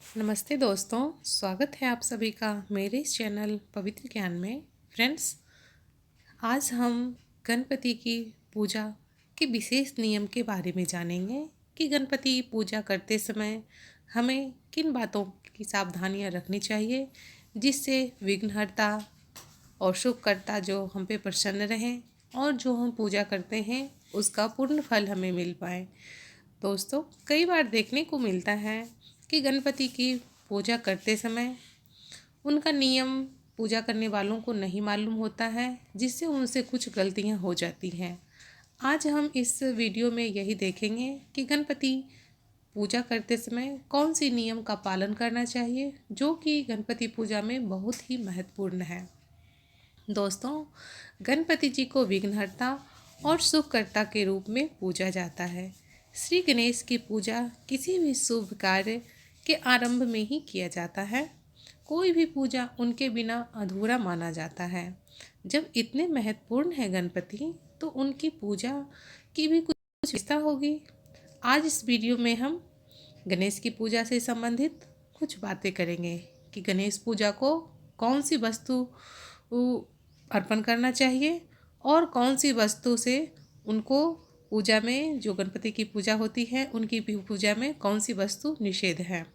नमस्ते दोस्तों, स्वागत है आप सभी का मेरे इस चैनल पवित्र ज्ञान में। फ्रेंड्स, आज हम गणपति की पूजा के विशेष नियम के बारे में जानेंगे कि गणपति पूजा करते समय हमें किन बातों की सावधानियां रखनी चाहिए जिससे विघ्नहर्ता और शुभकर्ता जो हम पे प्रसन्न रहें और जो हम पूजा करते हैं उसका पूर्ण फल हमें मिल पाए। दोस्तों, कई बार देखने को मिलता है कि गणपति की पूजा करते समय उनका नियम पूजा करने वालों को नहीं मालूम होता है, जिससे उनसे कुछ गलतियां हो जाती हैं। आज हम इस वीडियो में यही देखेंगे कि गणपति पूजा करते समय कौन सी नियम का पालन करना चाहिए, जो कि गणपति पूजा में बहुत ही महत्वपूर्ण है। दोस्तों, गणपति जी को विघ्नहर्ता और शुभकर्ता के रूप में पूजा जाता है। श्री गणेश की पूजा किसी भी शुभ कार्य के आरंभ में ही किया जाता है। कोई भी पूजा उनके बिना अधूरा माना जाता है। जब इतने महत्वपूर्ण है गणपति, तो उनकी पूजा की भी कुछ विशेषता होगी। आज इस वीडियो में हम गणेश की पूजा से संबंधित कुछ बातें करेंगे कि गणेश पूजा को कौन सी वस्तु अर्पण करना चाहिए और कौन सी वस्तु से उनको पूजा में, जो गणपति की पूजा होती है उनकी पूजा में कौन सी वस्तु निषेध है।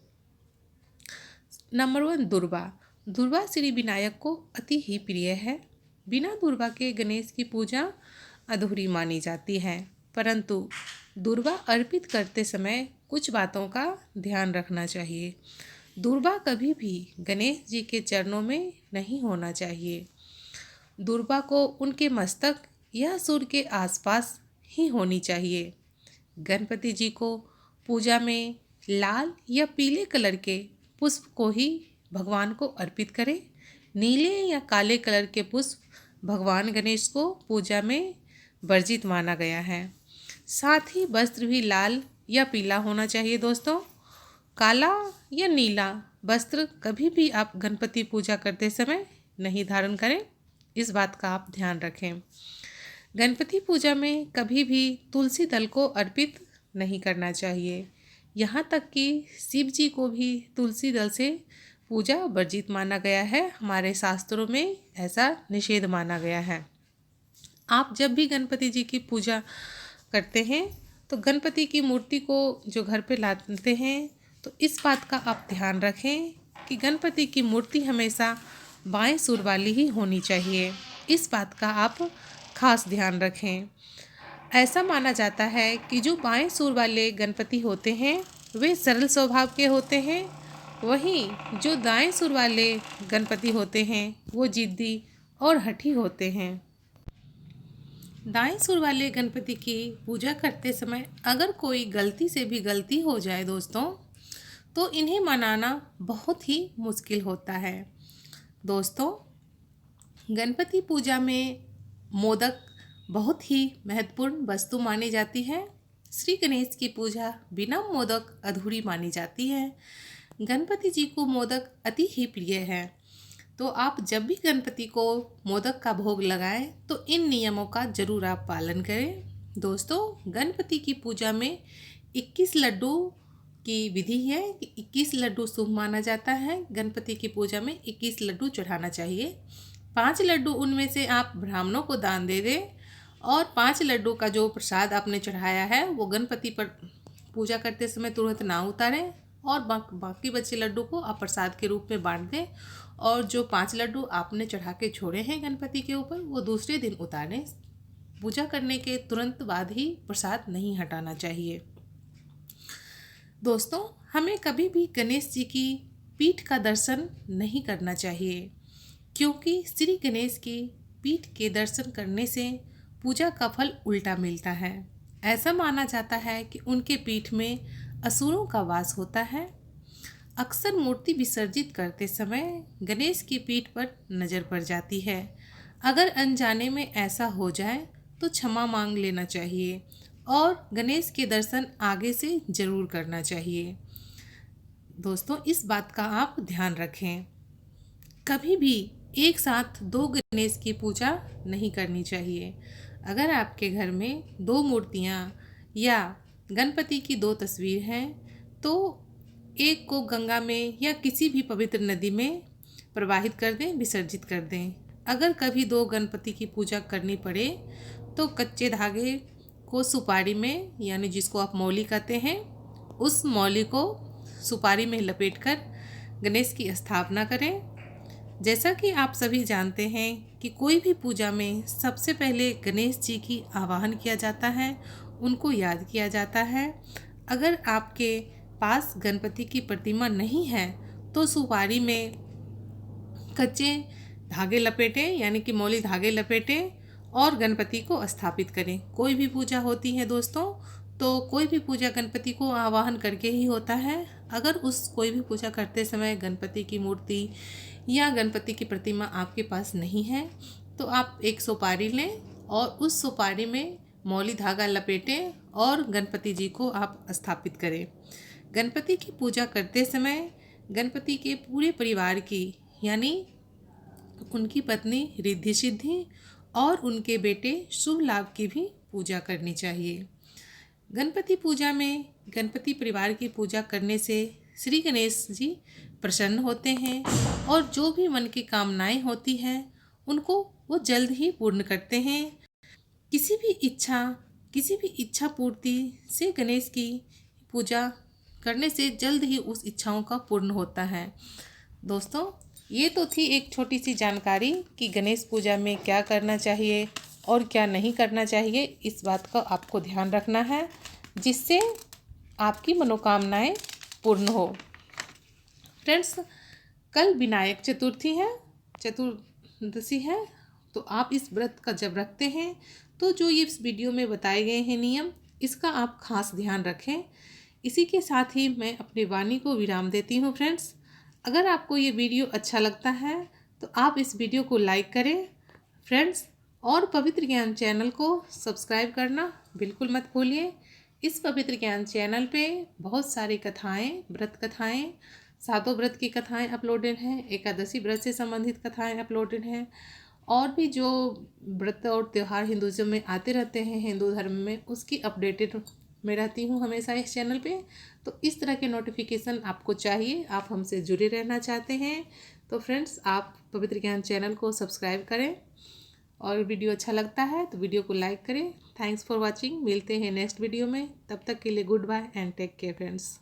नंबर 1, दुर्वा। दुर्वा श्री विनायक को अति ही प्रिय है। बिना दुर्वा के गणेश की पूजा अधूरी मानी जाती है। परंतु दुर्वा अर्पित करते समय कुछ बातों का ध्यान रखना चाहिए। दुर्वा कभी भी गणेश जी के चरणों में नहीं होना चाहिए। दुर्वा को उनके मस्तक या सूर्य के आसपास ही होनी चाहिए। गणपति जी को पूजा में लाल या पीले कलर के पुष्प को ही भगवान को अर्पित करें। नीले या काले कलर के पुष्प भगवान गणेश को पूजा में वर्जित माना गया है। साथ ही वस्त्र भी लाल या पीला होना चाहिए। दोस्तों, काला या नीला वस्त्र कभी भी आप गणपति पूजा करते समय नहीं धारण करें, इस बात का आप ध्यान रखें। गणपति पूजा में कभी भी तुलसी दल को अर्पित नहीं करना चाहिए। यहाँ तक कि शिव जी को भी तुलसी दल से पूजा वर्जित माना गया है। हमारे शास्त्रों में ऐसा निषेध माना गया है। आप जब भी गणपति जी की पूजा करते हैं तो गणपति की मूर्ति को जो घर पे लाते हैं, तो इस बात का आप ध्यान रखें कि गणपति की मूर्ति हमेशा बाएं सुर वाली ही होनी चाहिए। इस बात का आप खास ध्यान रखें। ऐसा माना जाता है कि जो बाएं सुर वाले गणपति होते हैं वे सरल स्वभाव के होते हैं, वहीं जो दाएं सुर वाले गणपति होते हैं वो जिद्दी और हठी होते हैं। दाएं सुर वाले गणपति की पूजा करते समय अगर कोई गलती से भी गलती हो जाए दोस्तों, तो इन्हें मनाना बहुत ही मुश्किल होता है। दोस्तों, गणपति पूजा में मोदक बहुत ही महत्वपूर्ण वस्तु मानी जाती है। श्री गणेश की पूजा बिना मोदक अधूरी मानी जाती है। गणपति जी को मोदक अति ही प्रिय है। तो आप जब भी गणपति को मोदक का भोग लगाएं तो इन नियमों का जरूर आप पालन करें। दोस्तों, गणपति की पूजा में 21 लड्डू की विधि है कि 21 लड्डू शुभ माना जाता है। गणपति की पूजा में 21 लड्डू चढ़ाना चाहिए। 5 लड्डू उनमें से आप ब्राह्मणों को दान दे दें और 5 लड्डू का जो प्रसाद आपने चढ़ाया है वो गणपति पर पूजा करते समय तुरंत ना उतारें और बाकी बचे लड्डू को आप प्रसाद के रूप में बांट दें। और जो 5 लड्डू आपने चढ़ा के छोड़े हैं गणपति के ऊपर, वो दूसरे दिन उतारें। पूजा करने के तुरंत बाद ही प्रसाद नहीं हटाना चाहिए। दोस्तों, हमें कभी भी गणेश जी की पीठ का दर्शन नहीं करना चाहिए, क्योंकि श्री गणेश की पीठ के दर्शन करने से पूजा का फल उल्टा मिलता है। ऐसा माना जाता है कि उनके पीठ में असुरों का वास होता है। अक्सर मूर्ति विसर्जित करते समय गणेश की पीठ पर नज़र पड़ जाती है। अगर अनजाने में ऐसा हो जाए तो क्षमा मांग लेना चाहिए और गणेश के दर्शन आगे से ज़रूर करना चाहिए। दोस्तों, इस बात का आप ध्यान रखें। कभी भी एक साथ 2 गणेश की पूजा नहीं करनी चाहिए। अगर आपके घर में 2 मूर्तियाँ या गणपति की 2 तस्वीर हैं तो एक को गंगा में या किसी भी पवित्र नदी में प्रवाहित कर दें, विसर्जित कर दें। अगर कभी 2 गणपति की पूजा करनी पड़े तो कच्चे धागे को सुपारी में, यानी जिसको आप मौली कहते हैं, उस मौली को सुपारी में लपेटकर गणेश की स्थापना करें। जैसा कि आप सभी जानते हैं कि कोई भी पूजा में सबसे पहले गणेश जी की आवाहन किया जाता है, उनको याद किया जाता है। अगर आपके पास गणपति की प्रतिमा नहीं है तो सुपारी में कच्चे धागे लपेटें, यानी कि मौली धागे लपेटें और गणपति को स्थापित करें। कोई भी पूजा होती है दोस्तों, तो कोई भी पूजा गणपति को आवाहन करके ही होता है। अगर उस कोई भी पूजा करते समय गणपति की मूर्ति या गणपति की प्रतिमा आपके पास नहीं है तो आप एक सुपारी लें और उस सुपारी में मौली धागा लपेटें और गणपति जी को आप स्थापित करें। गणपति की पूजा करते समय गणपति के पूरे परिवार की, यानी उनकी पत्नी रिद्धि सिद्धि और उनके बेटे शुभ लाभ की भी पूजा करनी चाहिए। गणपति पूजा में गणपति परिवार की पूजा करने से श्री गणेश जी प्रसन्न होते हैं और जो भी मन की कामनाएं होती हैं उनको वो जल्द ही पूर्ण करते हैं। किसी भी इच्छा पूर्ति से गणेश की पूजा करने से जल्द ही उस इच्छाओं का पूर्ण होता है। दोस्तों, ये तो थी एक छोटी सी जानकारी कि गणेश पूजा में क्या करना चाहिए और क्या नहीं करना चाहिए। इस बात का आपको ध्यान रखना है जिससे आपकी मनोकामनाएं पूर्ण हो। फ्रेंड्स, कल विनायक चतुर्दशी है, तो आप इस व्रत का जब रखते हैं तो जो ये इस वीडियो में बताए गए हैं नियम, इसका आप खास ध्यान रखें। इसी के साथ ही मैं अपनी वाणी को विराम देती हूँ। फ्रेंड्स, अगर आपको ये वीडियो अच्छा लगता है तो आप इस वीडियो को लाइक करें फ्रेंड्स, और पवित्र ज्ञान चैनल को सब्सक्राइब करना बिल्कुल मत भूलिए। इस पवित्र ज्ञान चैनल पे बहुत सारी कथाएं, व्रत कथाएं, सातों व्रत की कथाएं अपलोडेड हैं, एकादशी व्रत से संबंधित कथाएं अपलोडेड हैं, और भी जो व्रत और त्यौहार हिंदुज़म में आते रहते हैं हिंदू धर्म में, उसकी अपडेटेड मैं रहती हूँ हमेशा इस चैनल पे। तो इस तरह के नोटिफिकेशन आपको चाहिए, आप हमसे जुड़े रहना चाहते हैं तो फ्रेंड्स आप पवित्र ज्ञान चैनल को सब्सक्राइब करें, और वीडियो अच्छा लगता है तो वीडियो को लाइक करें। Thanks for watching. मिलते हैं नेक्स्ट वीडियो में, तब तक के लिए goodbye and take care friends.